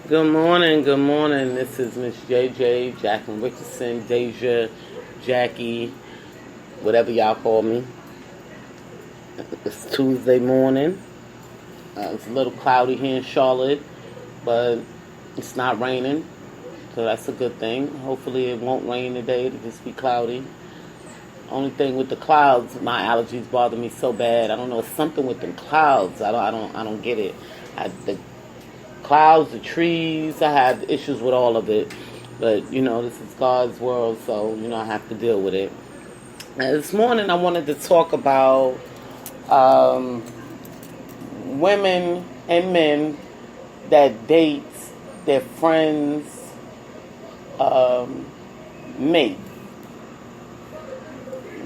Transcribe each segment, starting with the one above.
Good morning, good morning. This is Miss JJ, Jacqueline Richardson, Deja, Jackie, whatever y'all call me. It's Tuesday morning. It's a little cloudy here in Charlotte, but it's not raining, so that's a good thing. Hopefully it won't rain today, it'll just be cloudy. Only thing with the clouds, my allergies bother me so bad. I don't know, it's something with the clouds. I don't get it. The clouds, the trees. I have issues with all of it. But, this is God's world, so, I have to deal with it. And this morning I wanted to talk about women and men that date their friends' mate.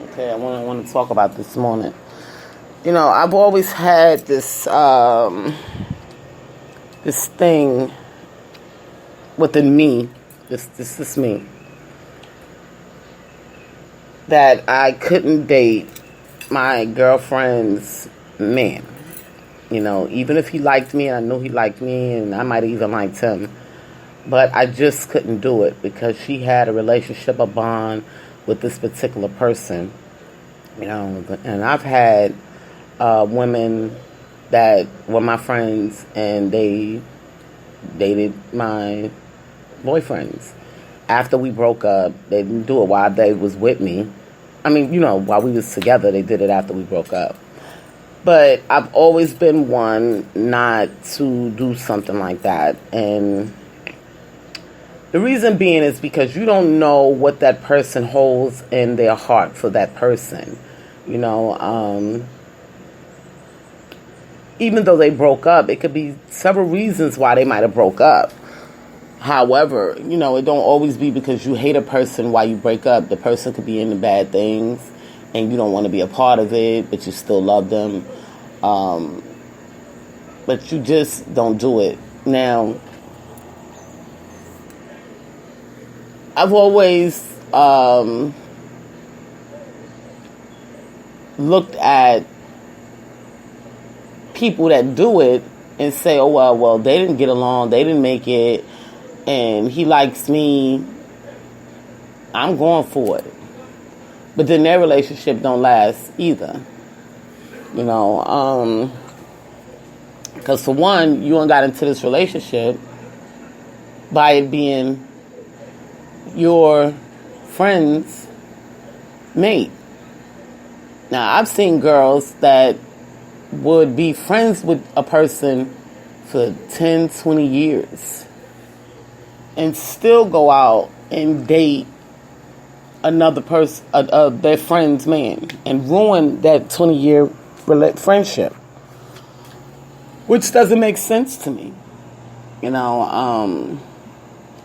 Okay, I want to talk about this morning. I've always had this this thing within me, this is me, that I couldn't date my girlfriend's man. Even if he liked me, I knew he liked me, and I might have even liked him. But I just couldn't do it because she had a relationship, a bond with this particular person. And I've had women that were my friends and they dated my boyfriends. After we broke up, they didn't do it while they was with me. While we was together, they did it after we broke up. But I've always been one not to do something like that. And the reason being is because you don't know what that person holds in their heart for that person. Even though they broke up, it could be several reasons why they might have broke up. However, it don't always be because you hate a person while you break up. The person could be into bad things and you don't want to be a part of it, but you still love them. But you just don't do it. Now, I've always looked at people that do it and say, oh, well, they didn't get along, they didn't make it, and he likes me, I'm going for it. But then their relationship don't last either. Because for one, you ain't got into this relationship by it being your friend's mate. Now, I've seen girls that would be friends with a person for 10, 20 years and still go out and date another person, their friend's man, and ruin that 20-year friendship, which doesn't make sense to me.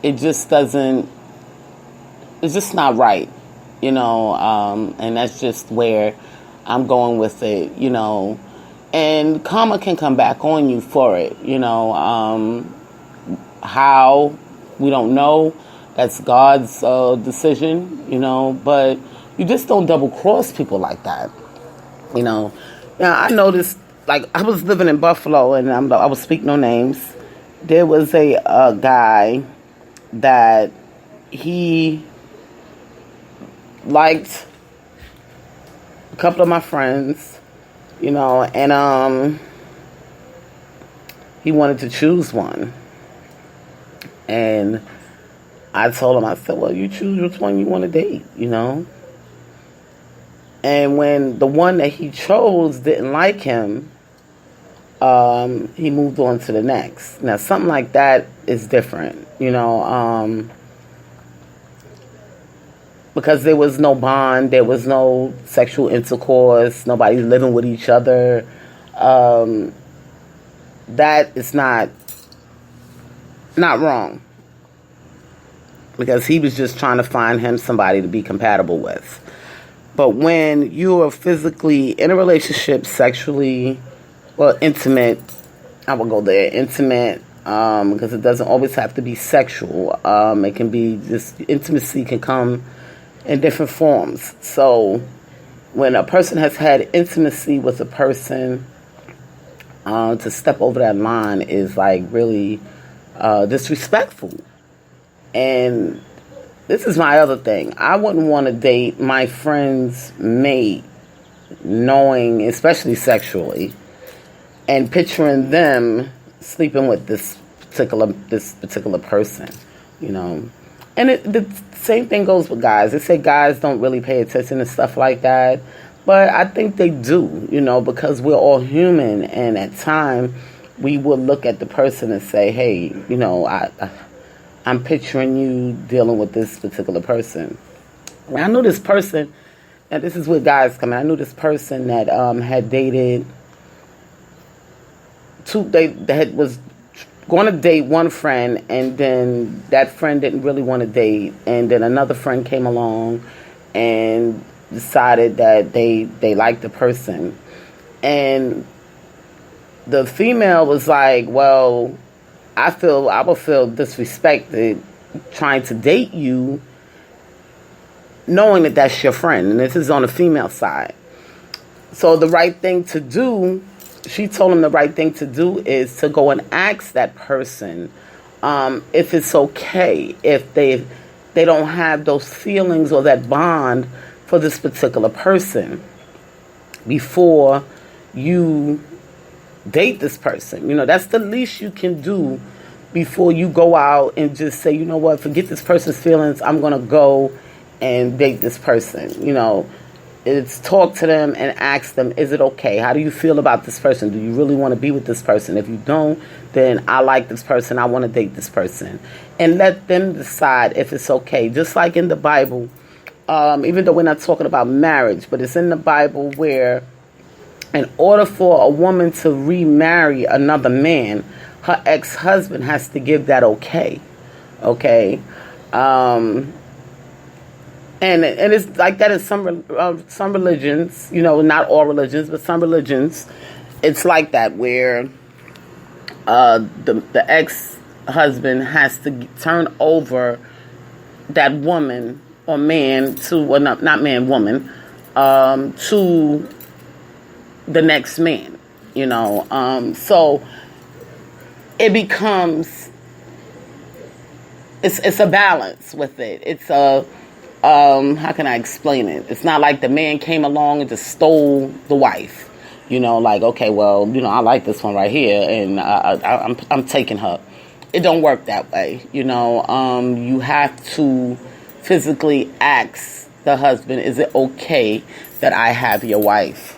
It just doesn't, it's just not right, and that's just where I'm going with it, and karma can come back on you for it, how, we don't know. That's God's decision, but you just don't double cross people like that, Now, I noticed, like, I was living in Buffalo, and I will speak no names. There was a guy that he liked a couple of my friends, and he wanted to choose one. And I told him, I said, well, you choose which one you want to date, And when the one that he chose didn't like him, he moved on to the next. Now, something like that is different, because there was no bond, there was no sexual intercourse, nobody's living with each other. That is not wrong. Because he was just trying to find him somebody to be compatible with. But when you are physically in a relationship, sexually, well, intimate, I will go there, intimate, because it doesn't always have to be sexual. It can be just, intimacy can come in different forms. So when a person has had intimacy with a person, to step over that line is like really disrespectful. And this is my other thing. I wouldn't want to date my friend's mate, knowing, especially sexually, and picturing them sleeping with this particular person, you know. And the same thing goes with guys. They say guys don't really pay attention to stuff like that, but I think they do, you know, because we're all human, and at times we will look at the person and say, hey, you know, I'm picturing you dealing with this particular person. And I knew this person, and this is where guys come in. I knew this person that had dated was going to date one friend, and then that friend didn't really want to date, and then another friend came along and decided that they liked the person. And the female was like, well, I will feel disrespected trying to date you, knowing that that's your friend. And this is on the female side. So the right thing to do, she told him the right thing to do is to go and ask that person if it's okay, if they don't have those feelings or that bond for this particular person before you date this person. You know, that's the least you can do before you go out and just say, you know what, forget this person's feelings, I'm going to go and date this person. You know, it's talk to them and ask them, is it okay? How do you feel about this person? Do you really want to be with this person? If you don't, then I like this person, I want to date this person. And let them decide if it's okay. Just like in the Bible, even though we're not talking about marriage, but it's in the Bible where in order for a woman to remarry another man, her ex-husband has to give that okay. Okay? And it's like that in some religions, you know, not all religions, but some religions, it's like that where the ex-husband has to turn over that woman or man to, well, not man, woman, to the next man, you know. So it becomes, it's a balance with it. It's a, how can I explain it? It's not like the man came along and just stole the wife. You know, like, okay, well, you know, I like this one right here, and I'm taking her. It don't work that way. You know, you have to physically ask the husband, is it okay that I have your wife?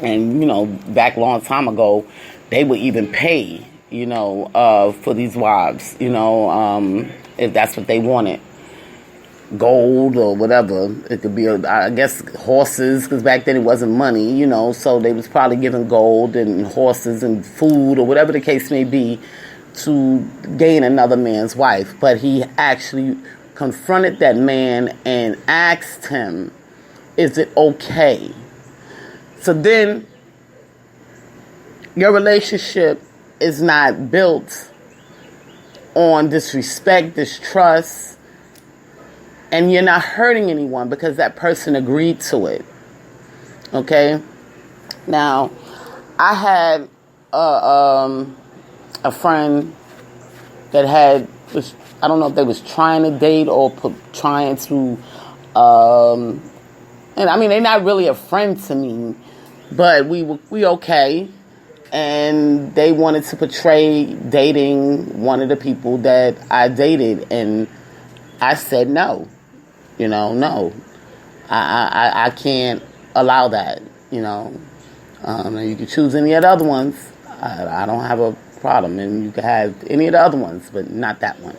And, you know, back a long time ago, they would even pay, you know, for these wives, you know, if that's what they wanted. Gold or whatever. It could be, I guess, horses, because back then it wasn't money, you know, so they was probably giving gold and horses and food or whatever the case may be to gain another man's wife. But he actually confronted that man and asked him, is it okay? So then your relationship is not built on disrespect, distrust, and you're not hurting anyone because that person agreed to it. Okay? Now, I had a friend that I don't know if they was trying to date or trying to, and I mean, they're not really a friend to me, but we okay. And they wanted to portray dating one of the people that I dated, and I said no. You know, no. I can't allow that, you know. You can choose any of the other ones. I don't have a problem. And you can have any of the other ones, but not that one.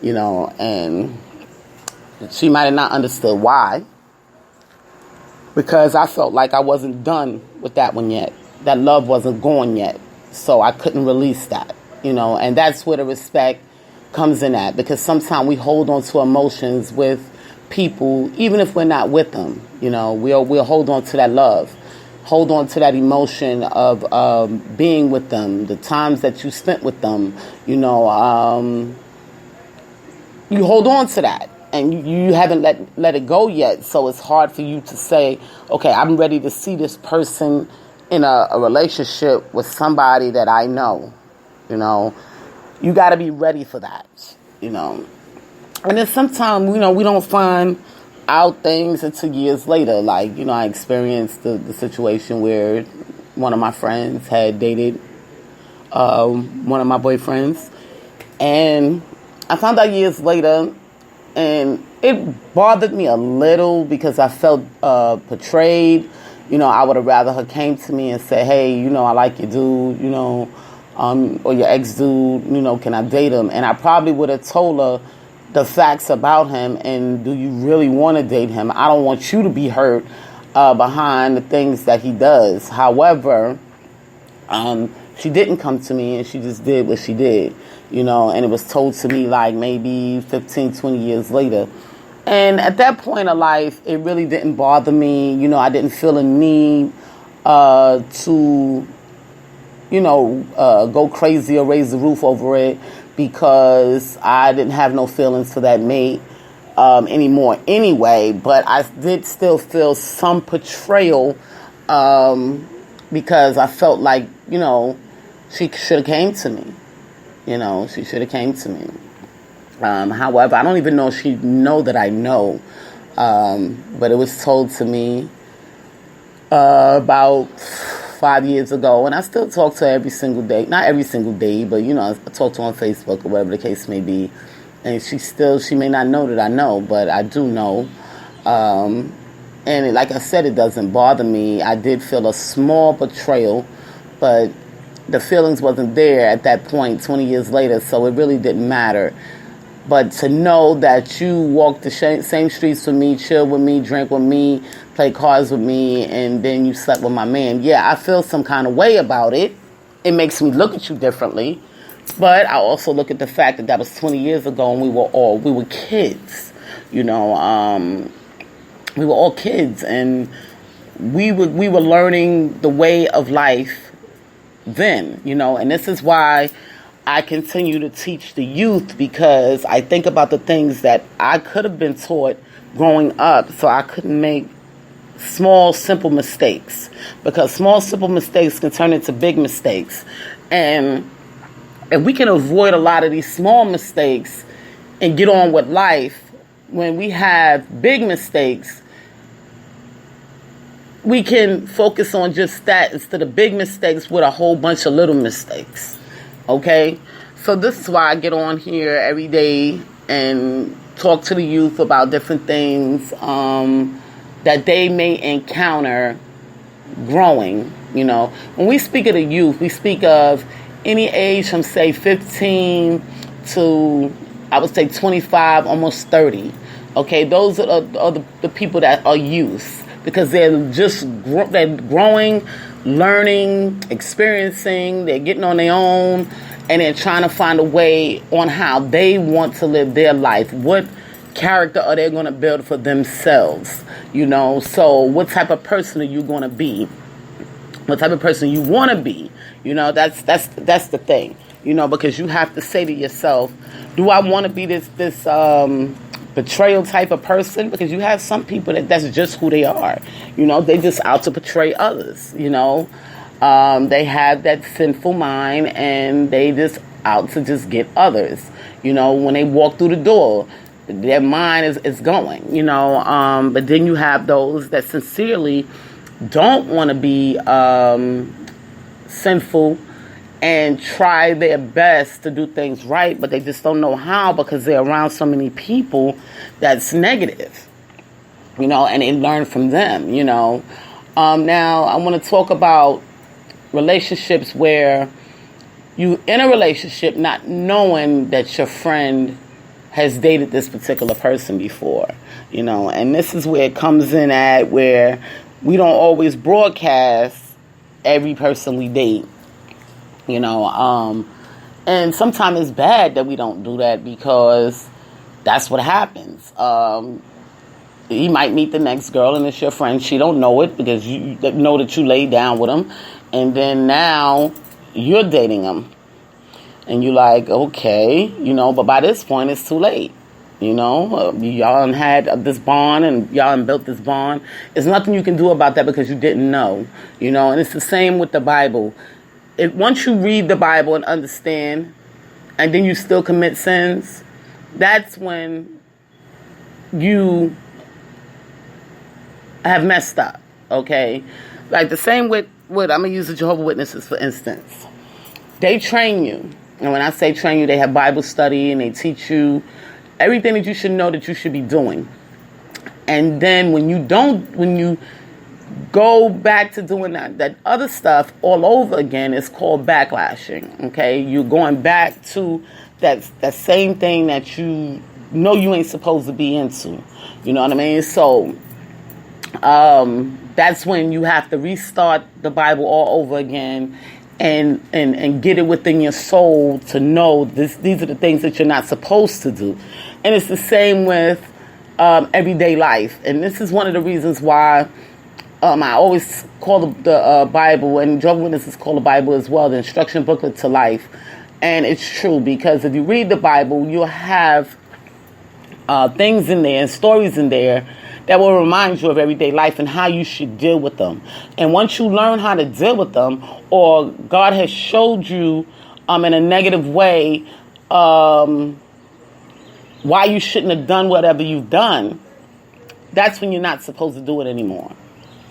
You know, and she might have not understood why. Because I felt like I wasn't done with that one yet. That love wasn't gone yet. So I couldn't release that, you know. And that's where the respect comes in at. Because sometimes we hold on to emotions with people, even if we're not with them, you know, we'll hold on to that love, hold on to that emotion of being with them, the times that you spent with them, you know, you hold on to that, and you haven't let it go yet, so it's hard for you to say, okay, I'm ready to see this person in a relationship with somebody that I know, you know. you got to be ready for that, you know. And then sometimes, we don't find out things until years later. Like, I experienced the situation where one of my friends had dated one of my boyfriends. And I found out years later, and it bothered me a little because I felt betrayed. I would have rather her came to me and said, hey, I like your dude, or your ex-dude, can I date him? And I probably would have told her the facts about him, and do you really want to date him? I don't want you to be hurt behind the things that he does. However, she didn't come to me, and she just did what she did, and it was told to me like maybe 15, 20 years later. And at that point of life, it really didn't bother me. I didn't feel a need to, go crazy or raise the roof over it, because I didn't have no feelings for that mate anymore anyway. But I did still feel some betrayal because I felt like, she should have came to me. She should have came to me. However, I don't even know if she know that I know. But it was told to me about 5 years ago, and I still talk to her every single day. Not every single day, but I talk to her on Facebook or whatever the case may be. And she may not know that I know, but I do know. And like I said, it doesn't bother me. I did feel a small betrayal, but the feelings wasn't there at that point 20 years later, so it really didn't matter. But to know that you walked the same streets with me, chill with me, drink with me, play cards with me, and then you slept with my man. Yeah, I feel some kind of way about it. It makes me look at you differently. But I also look at the fact that was 20 years ago, and we were kids. We were all kids, and we were learning the way of life then, and this is why I continue to teach the youth, because I think about the things that I could have been taught growing up, so I couldn't make small, simple mistakes, because small, simple mistakes can turn into big mistakes. And if we can avoid a lot of these small mistakes and get on with life, when we have big mistakes, we can focus on just that instead of big mistakes with a whole bunch of little mistakes. Okay? So this is why I get on here every day and talk to the youth about different things that they may encounter growing. When we speak of the youth, we speak of any age from, say, 15 to, I would say, 25, almost 30. Okay? Those are the people that are youth, because they're just they're growing, learning, experiencing, they're getting on their own, and they're trying to find a way on how they want to live their life. What character are they going to build for themselves? So what type of person are you going to be? What type of person you want to be? That's the thing. Because you have to say to yourself, do I want to be this betrayal type of person? Because you have some people that's just who they are. They just out to betray others. They have that sinful mind, and they just out to just get others. When they walk through the door, their mind is going. But then you have those that sincerely don't want to be sinful and try their best to do things right, but they just don't know how, because they're around so many people that's negative, and they learn from them, Now, I want to talk about relationships where you in a relationship not knowing that your friend has dated this particular person before, and this is where it comes in at where we don't always broadcast every person we date. And sometimes it's bad that we don't do that, because that's what happens. You might meet the next girl, and it's your friend. She don't know it, because you know that you laid down with them, and then now you're dating them, and you're like, okay, but by this point it's too late. Y'all had this bond, and y'all built this bond. There's nothing you can do about that, because you didn't know. And it's the same with the Bible. Once you read the Bible and understand and then you still commit sins, that's when you have messed up, okay? Like the same with I'm going to use the Jehovah's Witnesses, for instance. They train you. And when I say train you, they have Bible study and they teach you everything that you should know that you should be doing. And then when you go back to doing that other stuff all over again, it's called backlashing, okay? You're going back to that same thing that you know you ain't supposed to be into. You know what I mean? So that's when you have to restart the Bible all over again and get it within your soul to know these are the things that you're not supposed to do. And it's the same with everyday life. And this is one of the reasons why I always call the Bible, and Jehovah's Witnesses call the Bible as well, the instruction booklet to life. And it's true, because if you read the Bible, you'll have things in there and stories in there that will remind you of everyday life and how you should deal with them. And once you learn how to deal with them, or God has showed you in a negative way why you shouldn't have done whatever you've done, that's when you're not supposed to do it anymore.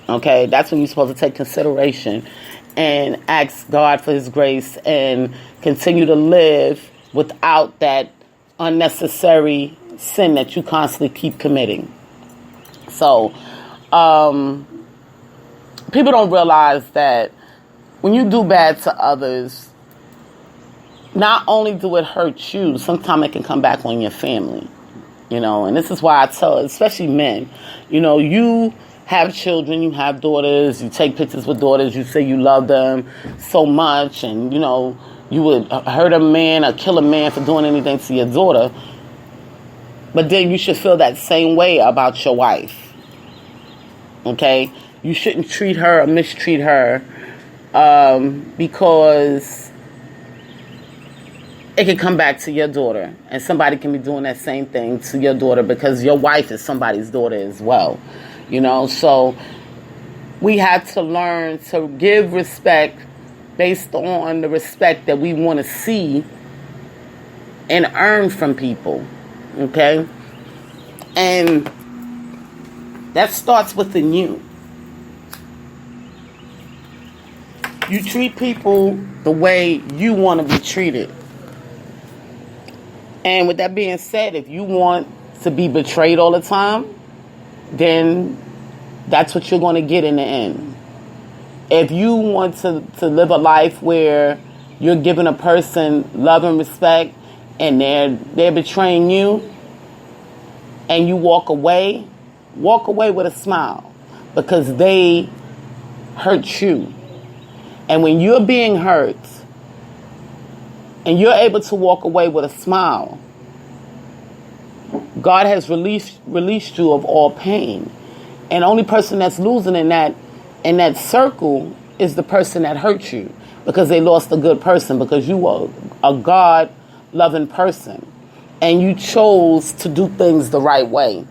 Okay? That's when you're supposed to take consideration and ask God for his grace and continue to live without that unnecessary sin that you constantly keep committing. So, people don't realize that when you do bad to others, not only do it hurt you, sometimes it can come back on your family, you know. And this is why I tell, especially men, you know, you have children, you have daughters, you take pictures with daughters, you say you love them so much, and, you know, you would hurt a man or kill a man for doing anything to your daughter. But then you should feel that same way about your wife. Okay? You shouldn't treat her or mistreat her because it can come back to your daughter. And somebody can be doing that same thing to your daughter because your wife is somebody's daughter as well. You know? So we have to learn to give respect based on the respect that we want to see and earn from people. Okay? And that starts within you. You treat people the way you want to be treated. And with that being said, if you want to be betrayed all the time, then that's what you're going to get in the end. If you want to live a life where you're giving a person love and respect and they're betraying you, and you walk away with a smile because they hurt you. And when you're being hurt and you're able to walk away with a smile, God has released you of all pain. And the only person that's losing in that circle is the person that hurt you, because they lost a good person, because you were a God-loving person. And you chose to do things the right way.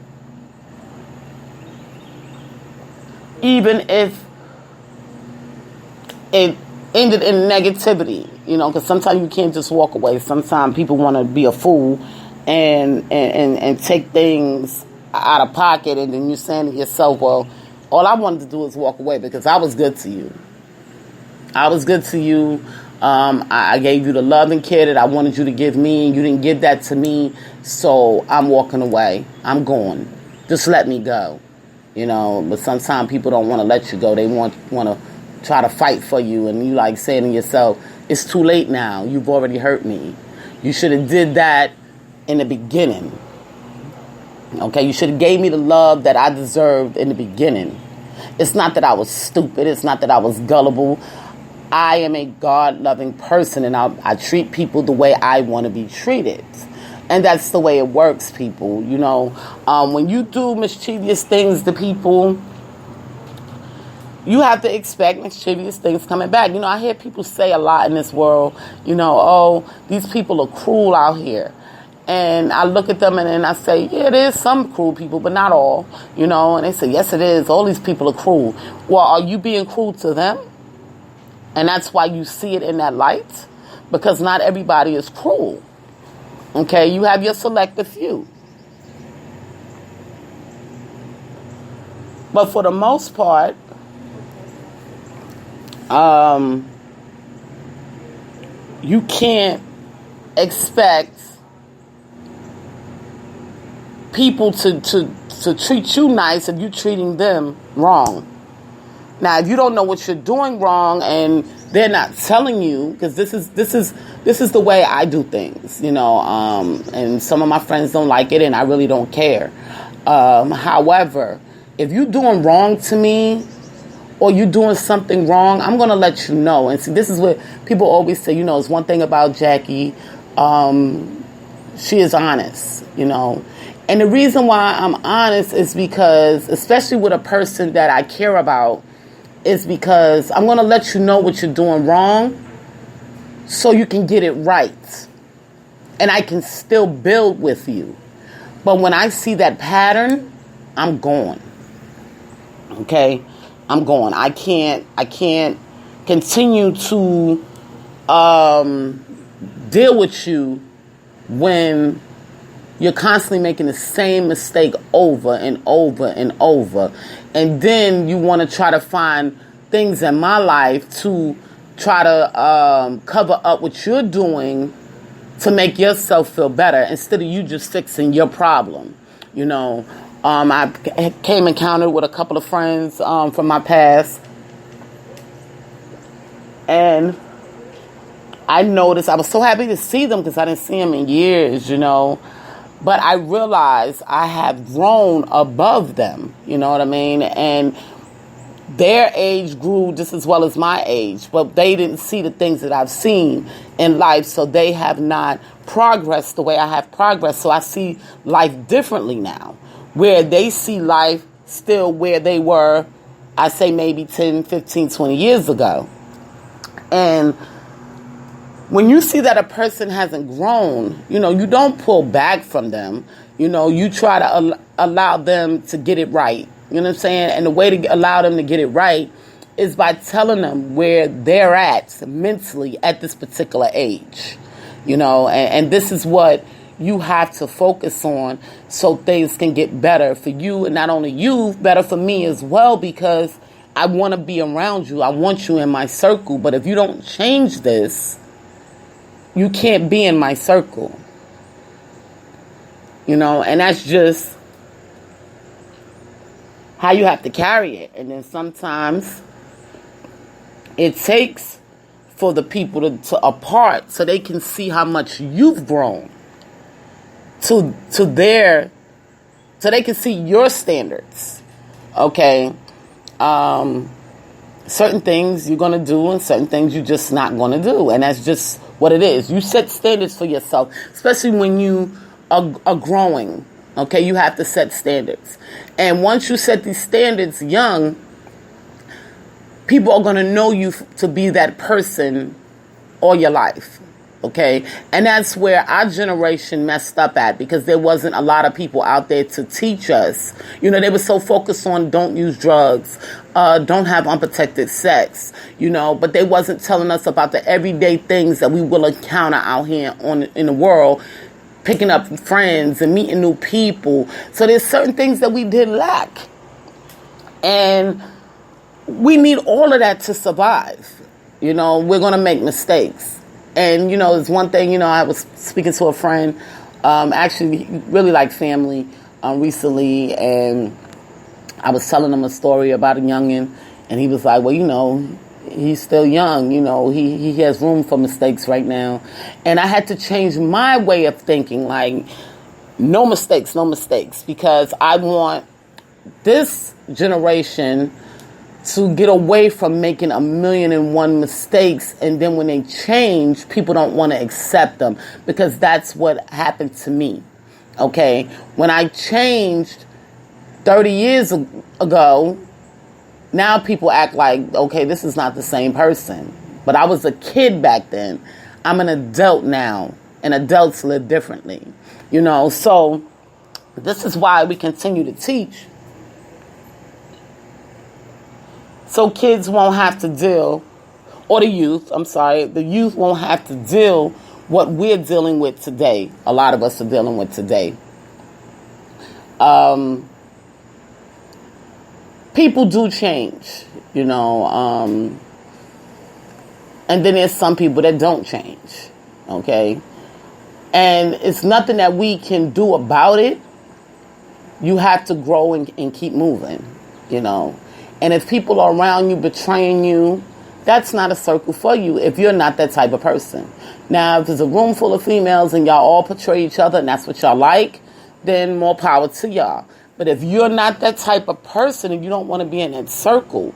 Even if it ended in negativity, you know, because sometimes you can't just walk away. Sometimes people want to be a fool and take things out of pocket, and then you're saying to yourself, well, all I wanted to do is walk away because I was good to you. I was good to you. I gave you the love and care that I wanted you to give me. You didn't give that to me, so I'm walking away. I'm going. Just let me go. You know, but sometimes people don't want to let you go. They want to try to fight for you, and you like saying to yourself, it's too late now. You've already hurt me. You should have did that in the beginning. Okay, you should have gave me the love that I deserved in the beginning. It's not that I was stupid. It's not that I was gullible. I am a God-loving person, and I treat people the way I want to be treated. And that's the way it works, people. You know, when you do mischievous things to people, you have to expect mischievous things coming back. You know, I hear people say a lot in this world, you know, oh, these people are cruel out here. And I look at them and then I say, yeah, there's some cruel people, but not all, you know. And they say, yes, it is. All these people are cruel. Well, are you being cruel to them? And that's why you see it in that light, because not everybody is cruel. Okay, you have your selective few. But for the most part, you can't expect people to treat you nice if you're treating them wrong. Now, if you don't know what you're doing wrong and they're not telling you, because this is the way I do things, and some of my friends don't like it, and I really don't care. However, if you're doing wrong to me or you're doing something wrong, I'm going to let you know. And see, this is what people always say, it's one thing about Jackie. She is honest, And the reason why I'm honest is because, especially with a person that I care about, is because I'm going to let you know what you're doing wrong so you can get it right. And I can still build with you. But when I see that pattern, I'm gone. Okay? I'm gone. I can't continue to deal with you when you're constantly making the same mistake over and over and over. And then you want to try to find things in my life to try to cover up what you're doing to make yourself feel better instead of you just fixing your problem. I came encountered with a couple of friends from my past. And I noticed, I was so happy to see them because I didn't see them in years, But I realized I have grown above them, you know what I mean? And their age grew just as well as my age, but they didn't see the things that I've seen in life, so they have not progressed the way I have progressed. So I see life differently now, where they see life still where they were, I say maybe 10, 15, 20 years ago. And when you see that a person hasn't grown, you don't pull back from them. You try to allow them to get it right. You know what I'm saying? And the way to allow them to get it right is by telling them where they're at mentally at this particular age. And this is what you have to focus on so things can get better for you. And not only you, better for me as well, because I want to be around you. I want you in my circle. But if you don't change this, you can't be in my circle, and that's just how you have to carry it. And then sometimes it takes for the people to apart so they can see how much you've grown so they can see your standards. Okay. Certain things you're going to do and certain things you're just not going to do. And that's just what it is. You set standards for yourself, especially when you are growing. Okay, you have to set standards. And once you set these standards young, people are going to know you to be that person all your life. Okay, and that's where our generation messed up at, because there wasn't a lot of people out there to teach us. They were so focused on don't use drugs, don't have unprotected sex, but they wasn't telling us about the everyday things that we will encounter out here in the world, picking up friends and meeting new people. So there's certain things that we did lack. And we need all of that to survive. We're going to make mistakes. And, it's one thing, I was speaking to a friend, actually really like family, recently, and I was telling him a story about a youngin', and he was like, well, he's still young, he has room for mistakes right now. And I had to change my way of thinking, like, no mistakes, because I want this generation to get away from making 1,000,001 mistakes, and then when they change, people don't want to accept them, because that's what happened to me. Okay, when I changed 30 years ago, now people act like, okay, this is not the same person. But I was a kid back then. I'm an adult now, and adults live differently. So this is why we continue to teach. So kids won't have to deal, or the youth won't have to deal what we're dealing with today. A lot of us are dealing with today. People do change, and then there's some people that don't change, okay? And it's nothing that we can do about it. You have to grow and keep moving, And if people are around you betraying you, that's not a circle for you if you're not that type of person. Now, if there's a room full of females and y'all all portray each other and that's what y'all like, then more power to y'all. But if you're not that type of person and you don't want to be in that circle,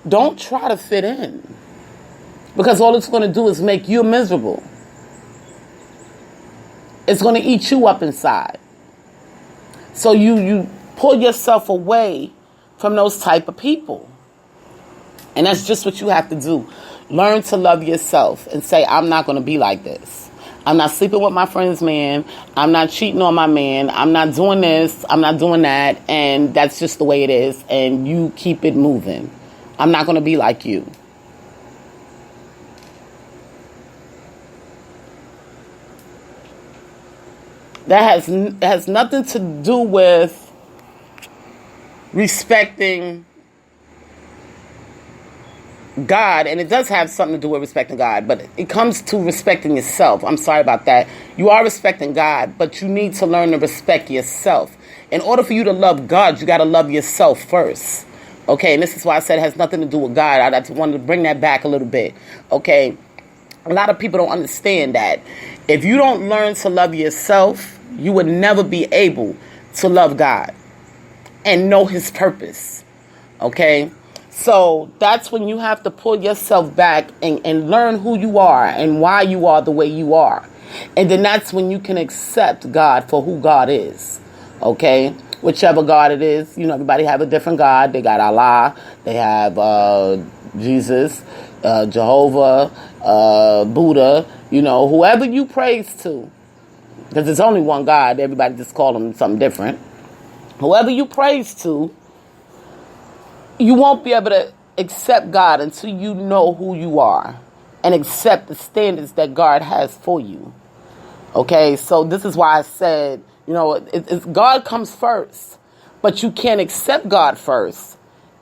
don't try to fit in. Because all it's going to do is make you miserable. It's going to eat you up inside. So you pull yourself away from those type of people. And that's just what you have to do. Learn to love yourself and say, I'm not going to be like this. I'm not sleeping with my friend's man. I'm not cheating on my man. I'm not doing this. I'm not doing that. And that's just the way it is. And you keep it moving. I'm not going to be like you. That has nothing to do with respecting God, and it does have something to do with respecting God, but it comes to respecting yourself. I'm sorry about that. You are respecting God, but you need to learn to respect yourself. In order for you to love God, you got to love yourself first. Okay, and this is why I said it has nothing to do with God. I just wanted to bring that back a little bit. Okay, a lot of people don't understand that. If you don't learn to love yourself, you would never be able to love God and know His purpose. Okay? So that's when you have to pull yourself back and learn who you are and why you are the way you are. And then that's when you can accept God for who God is. Okay? Whichever God it is. Everybody have a different God. They got Allah. They have Jesus, Jehovah, Buddha. Whoever you praise to. Because there's only one God. Everybody just call him something different. Whoever you praise to, you won't be able to accept God until you know who you are and accept the standards that God has for you. Okay, so this is why I said, God comes first, but you can't accept God first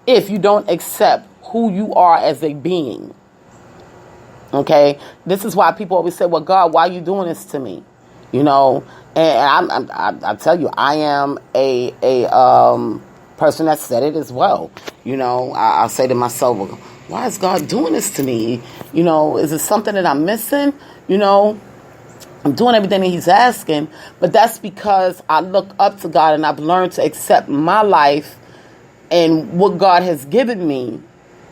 if you don't accept who you are as a being. Okay, this is why people always say, well, God, why are you doing this to me? And I tell you, I am a person that said it as well. I say to myself, well, why is God doing this to me? Is it something that I'm missing? I'm doing everything that He's asking, but that's because I look up to God and I've learned to accept my life and what God has given me.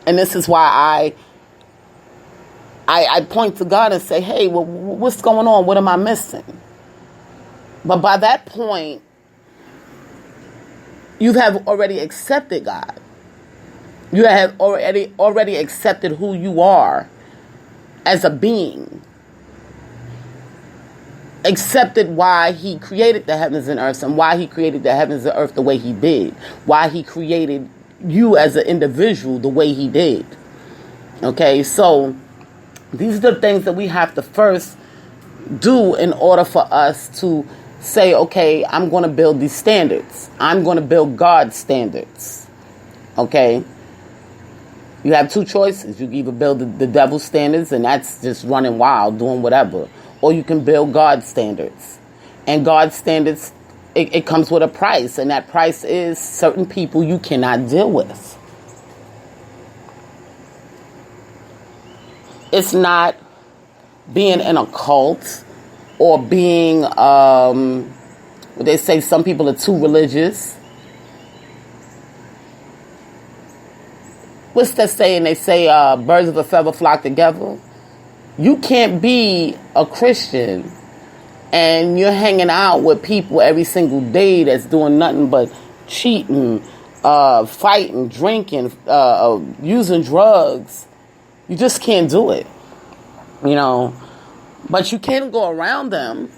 And this is why I point to God and say, hey, well, what's going on? What am I missing? But by that point, you have already accepted God. You have already accepted who you are as a being. Accepted why He created the heavens and earth and why He created the heavens and earth the way He did. Why He created you as an individual the way He did. Okay, so these are the things that we have to first do in order for us to say, okay, I'm going to build these standards. I'm going to build God's standards. Okay? You have two choices. You can either build the devil's standards, and that's just running wild, doing whatever. Or you can build God's standards. And God's standards, it comes with a price. And that price is certain people you cannot deal with. It's not being in a cult or being, they say some people are too religious. What's that saying? They say birds of a feather flock together. You can't be a Christian and you're hanging out with people every single day that's doing nothing but cheating, fighting, drinking, using drugs. You just can't do it, But you can go around them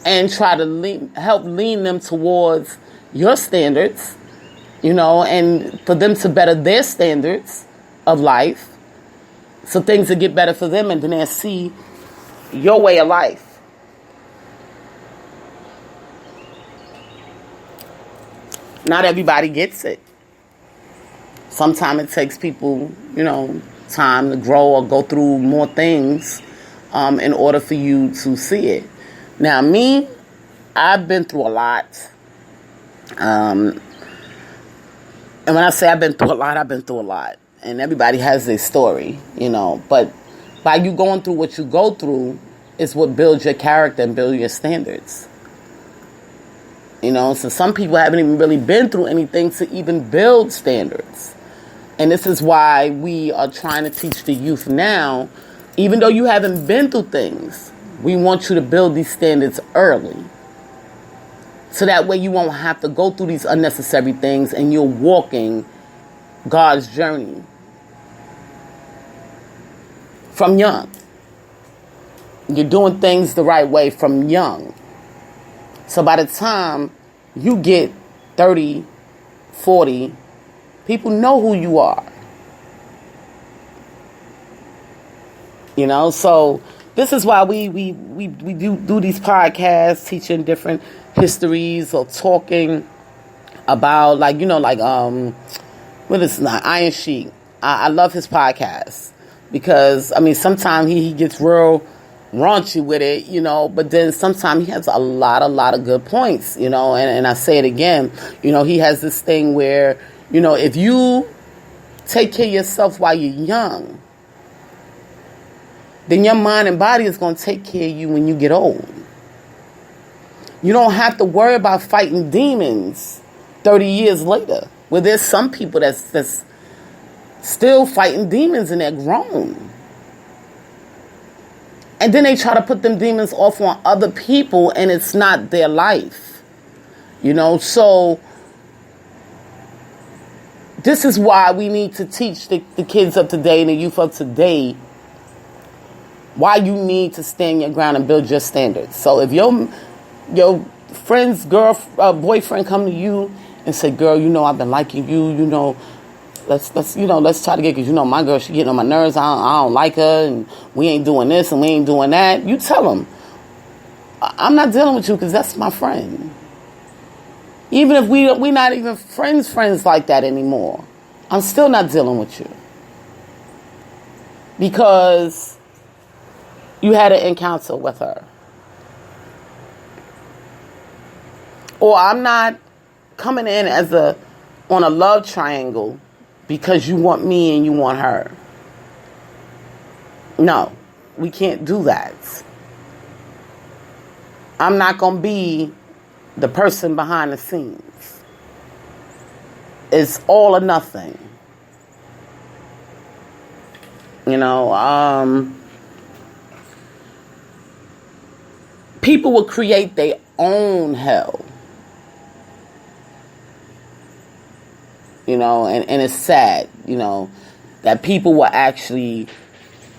and try to help lean them towards your standards, and for them to better their standards of life. So things will get better for them, and then they'll see, your way of life. Not everybody gets it. Sometimes it takes people, time to grow or go through more things in order for you to see it. Now, me, I've been through a lot. And when I say I've been through a lot, I've been through a lot. And everybody has their story, But by you going through what you go through is what builds your character and builds your standards. So some people haven't even really been through anything to even build standards. And this is why we are trying to teach the youth now, even though you haven't been through things, we want you to build these standards early. So that way you won't have to go through these unnecessary things and you're walking God's journey from young. You're doing things the right way from young. So by the time you get 30, 40, people know who you are. So this is why we do these podcasts, teaching different histories or talking about what is it, Iron Sheik. I love his podcast because sometimes he gets real raunchy with it, but then sometimes he has a lot of good points, and I say it again, he has this thing where, if you take care of yourself while you're young, then your mind and body is going to take care of you when you get old. You don't have to worry about fighting demons 30 years later. Well, there's some people that's still fighting demons and they're grown. And then they try to put them demons off on other people and it's not their life. So this is why we need to teach the kids of today and the youth of today why you need to stand your ground and build your standards. So if your friend's boyfriend come to you and say, girl, I've been liking you, let's try to get, because my girl, she getting on my nerves, I don't like her, and we ain't doing this and we ain't doing that. You tell them, I'm not dealing with you because that's my friend. Even if we're not even friends like that anymore, I'm still not dealing with you. Because you had an encounter with her. Or I'm not coming in on a love triangle because you want me and you want her. No, we can't do that. I'm not going to be the person behind the scenes. It's all or nothing. People will create their own hell. And it's sad, that people were actually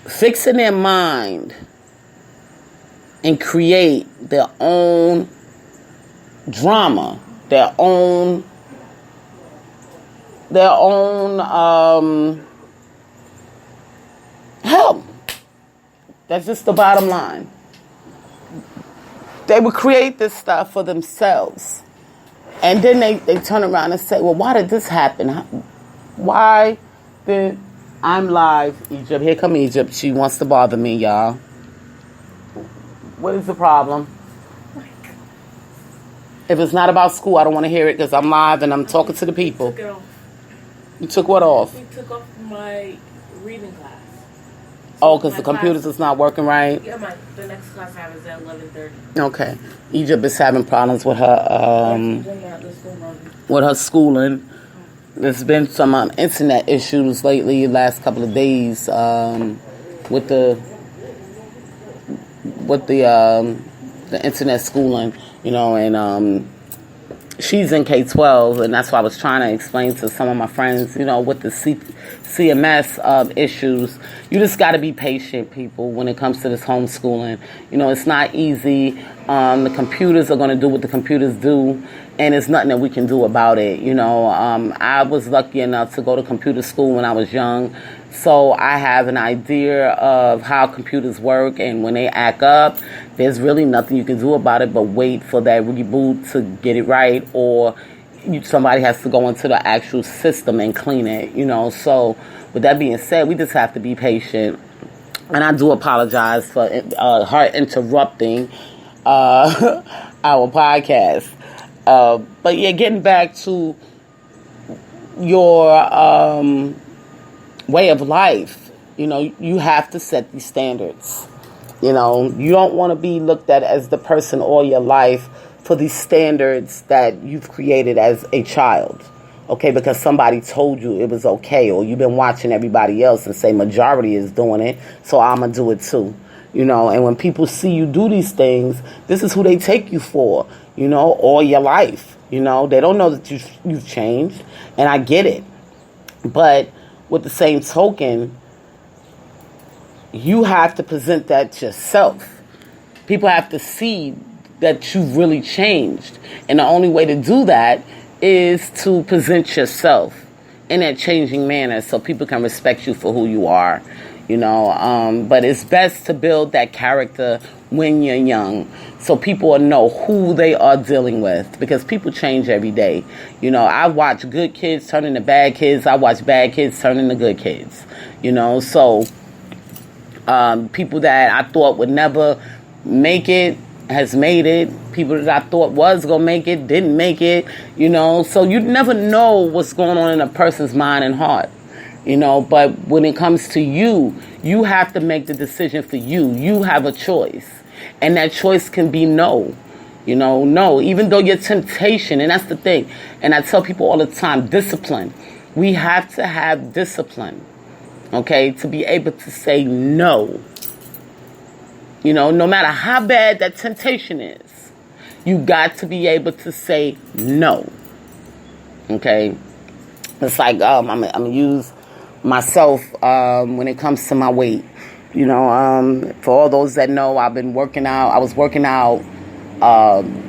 fix in their mind and create their own drama, their own hell. That's just the bottom line. They would create this stuff for themselves. And then they turn around and say, well, why did this happen? Why did... I'm live, Egypt. Here come Egypt. She wants to bother me, y'all. What is the problem? If it's not about school, I don't want to hear it because I'm live and I'm talking to the people. Took it off. You took what off? We took off my reading class. Oh, because the computers is not working right? Yeah, the next class I have is at 11:30. Okay. Egypt is having problems with her schooling. There's been some internet issues lately, last couple of days, with the internet schooling, and she's in K-12, and that's why I was trying to explain to some of my friends, with the CMS issues. You just got to be patient, people, when it comes to this homeschooling. It's not easy. The computers are going to do what the computers do, and there's nothing that we can do about it. I was lucky enough to go to computer school when I was young, So I have an idea of how computers work, and when they act up, there's really nothing you can do about it but wait for that reboot to get it right, or somebody has to go into the actual system and clean it, So with that being said, we just have to be patient. And I do apologize for her interrupting our podcast. But yeah, getting back to your way of life, you have to set these standards. You don't want to be looked at as the person all your life for these standards that you've created as a child. Okay, because somebody told you it was okay, or you've been watching everybody else and say majority is doing it, so I'm going to do it too. And when people see you do these things, this is who they take you for, all your life. They don't know that you've changed, and I get it. But with the same token, you have to present that yourself. People have to see that you've really changed. And the only way to do that is to present yourself in that changing manner so people can respect you for who you are, But it's best to build that character when you're young so people will know who they are dealing with, because people change every day. I watch good kids turn into bad kids. I watch bad kids turn into good kids, So people that I thought would never make it has made it. People that I thought was going to make it didn't make it, So you never know what's going on in a person's mind and heart, But when it comes to you, you have to make the decision for you. You have a choice. And that choice can be no. No. Even though your temptation, and that's the thing. And I tell people all the time, discipline. We have to have discipline, okay, to be able to say no. No matter how bad that temptation is, you got to be able to say no. Okay? It's like, I'm going to use myself when it comes to my weight. For all those that know, I've been working out. I was working out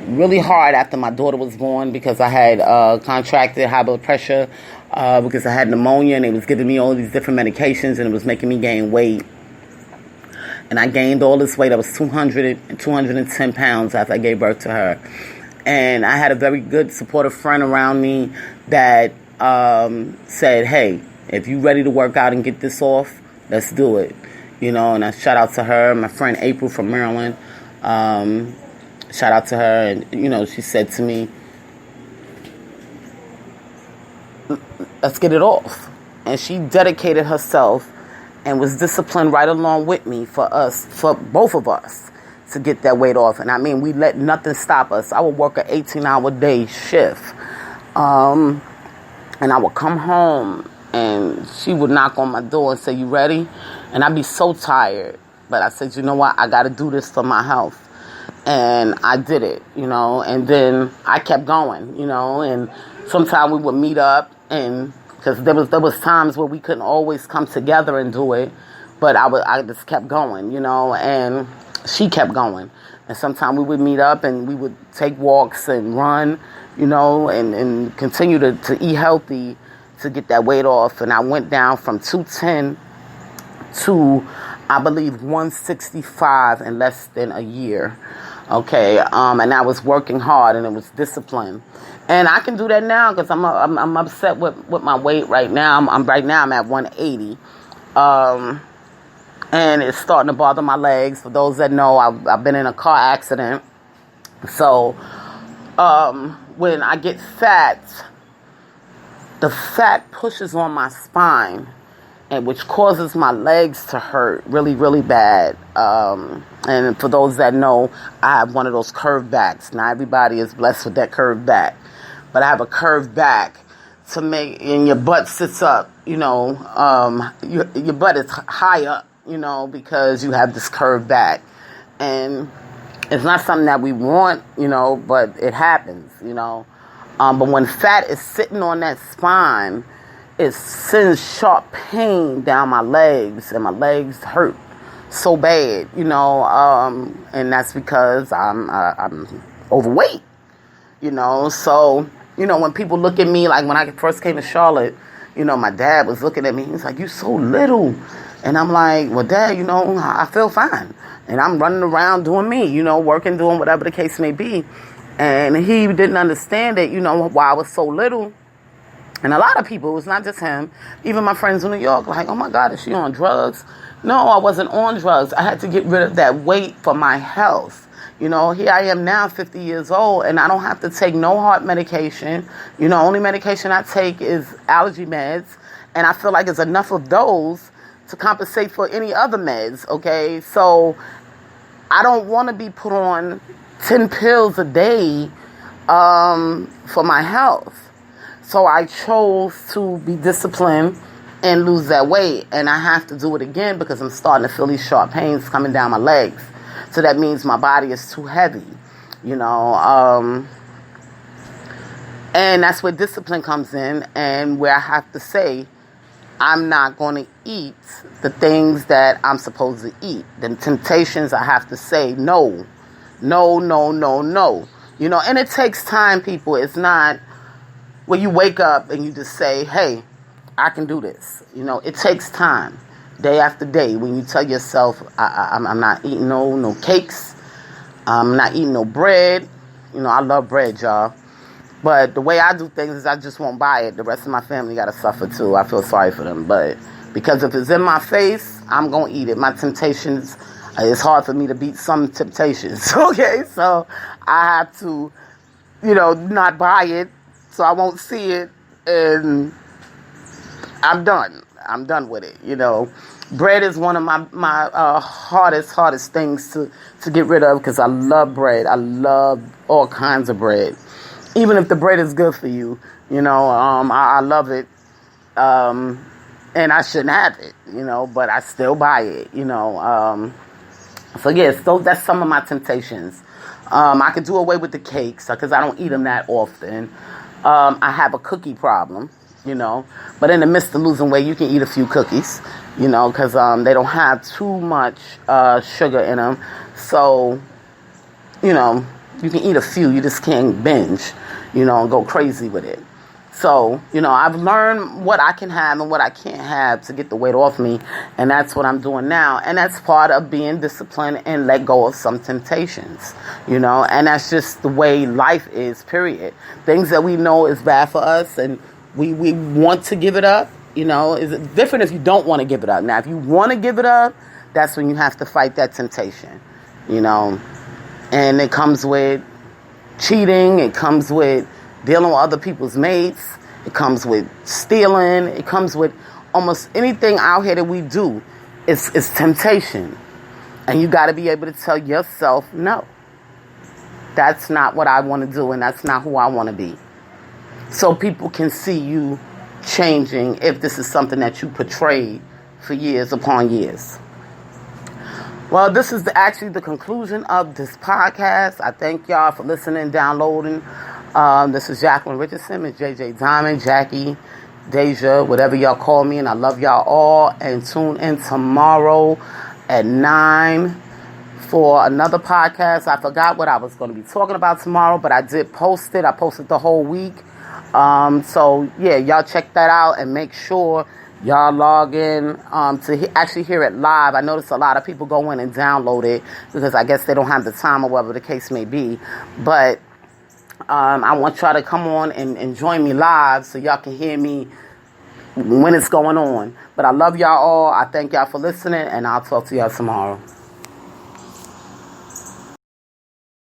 really hard after my daughter was born because I had contracted high blood pressure because I had pneumonia, and they was giving me all these different medications, and it was making me gain weight. And I gained all this weight. I was 210 pounds after I gave birth to her. And I had a very good supportive friend around me that said, hey, if you're ready to work out and get this off, let's do it. And I shout out to her, my friend April from Maryland. Shout out to her. And, she said to me, let's get it off. And she dedicated herself and was disciplined right along with me for both of us, to get that weight off. And I mean, we let nothing stop us. I would work an 18-hour day shift. And I would come home, and she would knock on my door and say, you ready? And I'd be so tired. But I said, you know what? I got to do this for my health. And I did it, And then I kept going, And sometimes we would meet up, and because there was times where we couldn't always come together and do it, but I just kept going, and she kept going. And sometimes we would meet up and we would take walks and run, and continue to eat healthy to get that weight off. And I went down from 210 to, I believe, 165 in less than a year. Okay, and I was working hard, and it was discipline. And I can do that now because I'm upset with my weight right now. I'm at 180, and it's starting to bother my legs. For those that know, I've been in a car accident. So when I get fat, the fat pushes on my spine, and which causes my legs to hurt really, really bad. And for those that know, I have one of those curved backs. Not everybody is blessed with that curved back, but I have a curved back to make, and your butt sits up, your butt is high up, because you have this curved back. And it's not something that we want, but it happens, But when fat is sitting on that spine, it sends sharp pain down my legs, and my legs hurt so bad, and that's because I'm overweight, So, when people look at me, like when I first came to Charlotte, my dad was looking at me. He was like, "You so little." And I'm like, "Well, Dad, I feel fine." And I'm running around doing me, working, doing whatever the case may be. And he didn't understand it, why I was so little. And a lot of people, it's not just him, even my friends in New York, like, "Oh my God, is she on drugs?" No, I wasn't on drugs. I had to get rid of that weight for my health. Here I am now, 50 years old, and I don't have to take no heart medication. Only medication I take is allergy meds. And I feel like it's enough of those to compensate for any other meds, okay? So I don't want to be put on 10 pills a day for my health. So I chose to be disciplined and lose that weight. And I have to do it again because I'm starting to feel these sharp pains coming down my legs. So that means my body is too heavy, And that's where discipline comes in, and where I have to say, I'm not going to eat the things that I'm supposed to eat. The temptations, I have to say, no. No, no, no, no. And it takes time, people. It's not where you wake up and you just say, "Hey, I can do this." It takes time, day after day. When you tell yourself, I'm not eating no cakes. I'm not eating no bread. I love bread, y'all. But the way I do things is I just won't buy it. The rest of my family got to suffer too. I feel sorry for them. But because if it's in my face, I'm going to eat it. My temptations, it's hard for me to beat some temptations. Okay? So I have to, not buy it. So I won't see it. And I'm done. I'm done with it. Bread is one of my hardest things to get rid of because I love bread. I love all kinds of bread. Even if the bread is good for you, I love it. And I shouldn't have it, but I still buy it, So yes, that's some of my temptations. I could do away with the cakes because I don't eat them that often. I have a cookie problem, but in the midst of losing weight, you can eat a few cookies, because they don't have too much sugar in them. So, you can eat a few, you just can't binge, and go crazy with it. So, I've learned what I can have and what I can't have to get the weight off me, and that's what I'm doing now. And that's part of being disciplined and let go of some temptations, and that's just the way life is, period. Things that we know is bad for us and we want to give it up, is different if you don't want to give it up. Now, if you want to give it up, that's when you have to fight that temptation, And it comes with cheating. It comes with dealing with other people's mates. It comes with stealing. It comes with almost anything out here that we do. It's temptation. And you got to be able to tell yourself, no. That's not what I want to do, and that's not who I want to be. So people can see you changing if this is something that you portrayed for years upon years. Well, this is actually the conclusion of this podcast. I thank y'all for listening, downloading. This is Jacqueline Richardson, Ms. JJ Diamond, Jackie, Deja, whatever y'all call me, and I love y'all all. And tune in tomorrow at 9 for another podcast. I forgot what I was going to be talking about tomorrow, but I did post it. I posted the whole week. So, yeah, y'all check that out and make sure y'all log in to actually hear it live. I noticed a lot of people go in and download it because I guess they don't have the time or whatever the case may be. But I want y'all to come on and join me live so y'all can hear me when it's going on. But I love y'all all. I thank y'all for listening, and I'll talk to y'all tomorrow.